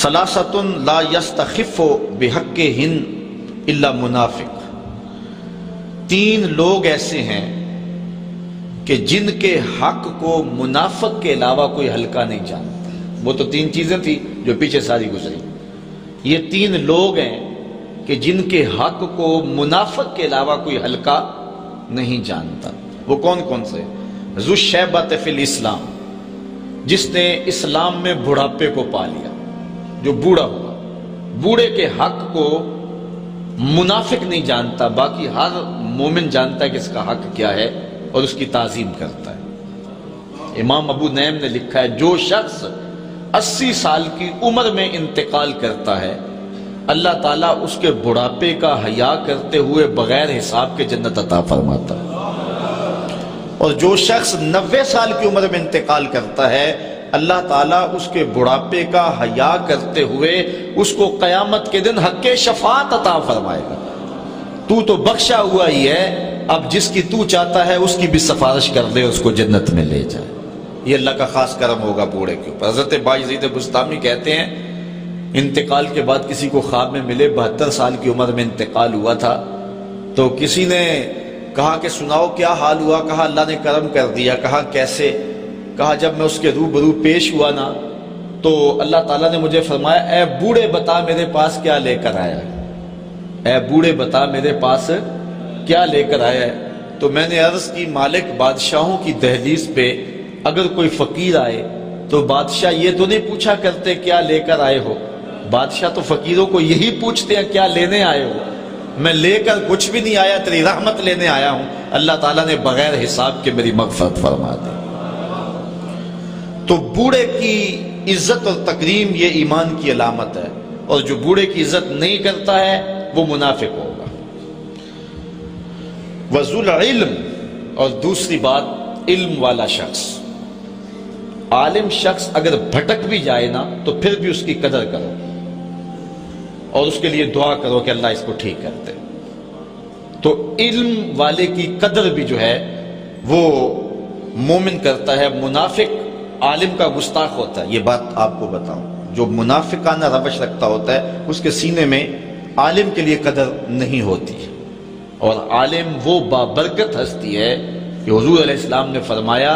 ثلاثۃ لا یستخف بحقہن الا منافق، تین لوگ ایسے ہیں کہ جن کے حق کو منافق کے علاوہ کوئی ہلکا نہیں جانتا۔ وہ تو تین چیزیں تھی جو پیچھے ساری گزری، یہ تین لوگ ہیں کہ جن کے حق کو منافق کے علاوہ کوئی ہلکا نہیں جانتا۔ وہ کون کون سے؟ ذو الشیبۃ فی الاسلام، جس نے اسلام میں بڑھاپے کو پا لیا، جو بوڑھا ہوا، بوڑھے کے حق کو منافق نہیں جانتا، باقی ہر مومن جانتا ہے کہ اس کا حق کیا ہے اور اس کی تعظیم کرتا ہے۔ امام ابو نعیم نے لکھا ہے جو شخص 80 سال کی عمر میں انتقال کرتا ہے، اللہ تعالیٰ اس کے بڑھاپے کا حیا کرتے ہوئے بغیر حساب کے جنت عطا فرماتا ہے، اور جو شخص 90 سال کی عمر میں انتقال کرتا ہے، اللہ تعالیٰ اس کے بڑھاپے کا حیا کرتے ہوئے اس کو قیامت کے دن حق شفاعت عطا فرمائے گا۔ تو بخشا ہوا ہی ہے، اب جس کی تو چاہتا ہے اس کی بھی سفارش کر دے، اس کو جنت میں لے جائے۔ یہ اللہ کا خاص کرم ہوگا بوڑھے کے اوپر۔ حضرت بایزید بسطامی کہتے ہیں انتقال کے بعد کسی کو خواب میں ملے 72 سال کی عمر میں انتقال ہوا تھا، تو کسی نے کہا کہ سناؤ کیا حال ہوا؟ کہا اللہ نے کرم کر دیا۔ کہا کیسے؟ کہا جب میں اس کے روبرو پیش ہوا نا تو اللہ تعالیٰ نے مجھے فرمایا اے بوڑھے بتا میرے پاس کیا لے کر آیا ہے، اے بوڑھے بتا میرے پاس کیا لے کر آیا ہے۔ تو میں نے عرض کی مالک بادشاہوں کی دہلیز پہ اگر کوئی فقیر آئے تو بادشاہ یہ تو نہیں پوچھا کرتے کیا لے کر آئے ہو، بادشاہ تو فقیروں کو یہی پوچھتے ہیں کیا لینے آئے ہو۔ میں لے کر کچھ بھی نہیں آیا، تیری رحمت لینے آیا ہوں۔ اللہ تعالیٰ نے بغیر حساب کے میری مغفرت فرما دی۔ تو بوڑھے کی عزت اور تکریم یہ ایمان کی علامت ہے، اور جو بوڑھے کی عزت نہیں کرتا ہے وہ منافق ہوگا۔ وذو العلم، اور دوسری بات علم والا شخص، عالم شخص اگر بھٹک بھی جائے نا تو پھر بھی اس کی قدر کرو اور اس کے لیے دعا کرو کہ اللہ اس کو ٹھیک کر دے۔ تو علم والے کی قدر بھی جو ہے وہ مومن کرتا ہے۔ منافق عالم کا گستاخ ہوتا ہے، یہ بات آپ کو بتاؤں، جو منافقانہ روش رکھتا ہوتا ہے اس کے سینے میں عالم کے لیے قدر نہیں ہوتی، اور عالم وہ بابرکت ہستی ہے کہ حضور علیہ السلام نے فرمایا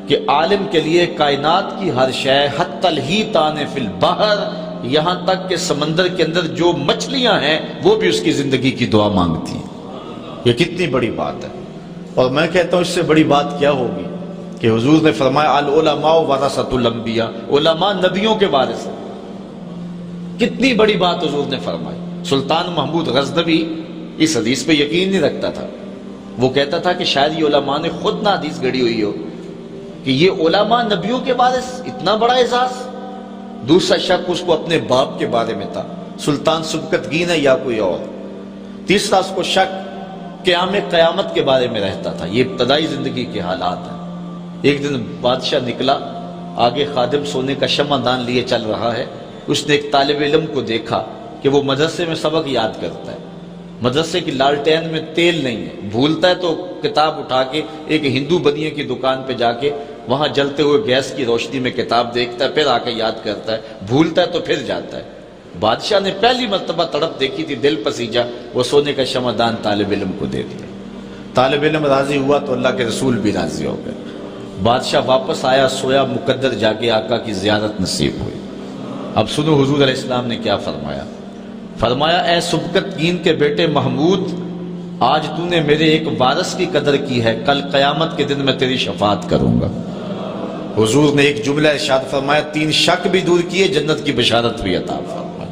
کہ عالم کے لیے کائنات کی ہر شے حتی الحیتان فی البحر، یہاں تک کہ سمندر کے اندر جو مچھلیاں ہیں وہ بھی اس کی زندگی کی دعا مانگتی ہیں۔ یہ کتنی بڑی بات ہے، اور میں کہتا ہوں اس سے بڑی بات کیا ہوگی کہ حضور نے فرمایا العلماء ورثۃ الانبیاء، علماء نبیوں کے وارث ہیں۔ کتنی بڑی بات حضور نے فرمائی۔ سلطان محمود غزنوی اس حدیث پہ یقین نہیں رکھتا تھا، وہ کہتا تھا کہ شاید یہ علماء نے خود نہ حدیث گھڑی ہوئی ہو کہ یہ علماء نبیوں کے وارث، اتنا بڑا اعزاز۔ دوسرا شک اس کو اپنے باپ کے بارے میں تھا، سلطان سبکتگین ہے یا کوئی اور۔ تیسرا اس کو شک قیامت کے بارے میں رہتا تھا۔ یہ ابتدائی زندگی کے حالات ہیں۔ ایک دن بادشاہ نکلا، آگے خادم سونے کا شمع دان لیے چل رہا ہے، اس نے ایک طالب علم کو دیکھا کہ وہ مدرسے میں سبق یاد کرتا ہے، مدرسے کی لالٹین میں تیل نہیں ہے، بھولتا ہے تو کتاب اٹھا کے ایک ہندو بدیے کی دکان پہ جا کے وہاں جلتے ہوئے گیس کی روشنی میں کتاب دیکھتا ہے، پھر آ کے یاد کرتا ہے، بھولتا ہے تو پھر جاتا ہے۔ بادشاہ نے پہلی مرتبہ تڑپ دیکھی تھی، دل پسیجا، وہ سونے کا شمع دان طالب علم کو دے دیا۔ طالب علم راضی ہوا تو اللہ کے رسول بھی راضی ہو گئے۔ بادشاہ واپس آیا، سویا، مقدر جا کے آقا کی زیارت نصیب ہوئی۔ اب سنو حضور علیہ السلام نے کیا فرمایا۔ فرمایا اے سبکتگین کے بیٹے محمود، آج تو نے میرے ایک وارث کی قدر کی ہے، کل قیامت کے دن میں تیری شفاعت کروں گا۔ حضور نے ایک جملہ ارشاد فرمایا، 3 شک بھی دور کیے، جنت کی بشارت بھی عطا فرمائی۔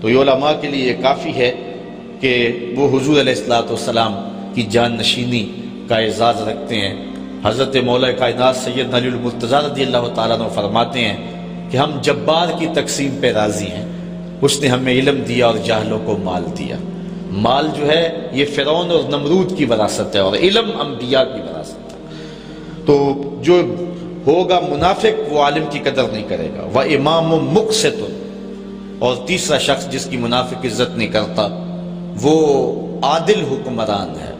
تو یہ علماء کے لیے یہ کافی ہے کہ وہ حضور علیہ السلام کی جان نشینی کا اعزاز رکھتے ہیں۔ حضرت مولا کائنات سید علی المرتضیٰ رضی اللہ تعالیٰ عنہ فرماتے ہیں کہ ہم جبار کی تقسیم پہ راضی ہیں، اس نے ہمیں علم دیا اور جاہلوں کو مال دیا۔ مال جو ہے یہ فرعون اور نمرود کی وراثت ہے، اور علم انبیاء کی وراثت ہے۔ تو جو ہوگا منافق وہ عالم کی قدر نہیں کرے گا۔ وَإِمَامٌ مُقْسِطٌ، اور تیسرا شخص جس کی منافق عزت نہیں کرتا وہ عادل حکمران ہے،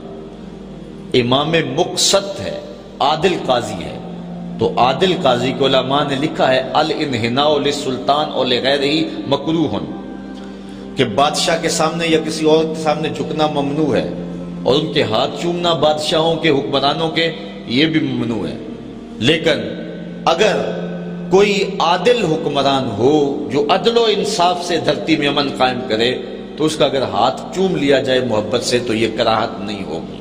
امام مقسط ہے، عادل قاضی ہے۔ تو عادل قاضی کو علماء نے لکھا ہے الانحناء للسلطان اور لغیرہ مکروہ، کہ بادشاہ کے سامنے یا کسی اور کے سامنے جھکنا ممنوع ہے، اور ان کے ہاتھ چومنا بادشاہوں کے حکمرانوں کے یہ بھی ممنوع ہے۔ لیکن اگر کوئی عادل حکمران ہو جو عدل و انصاف سے دھرتی میں امن قائم کرے تو اس کا اگر ہاتھ چوم لیا جائے محبت سے تو یہ کراہت نہیں ہوگی،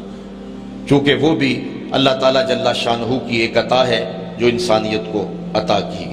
کیونکہ وہ بھی اللہ تعالیٰ جل شانہ کی ایک عطا ہے جو انسانیت کو عطا کی۔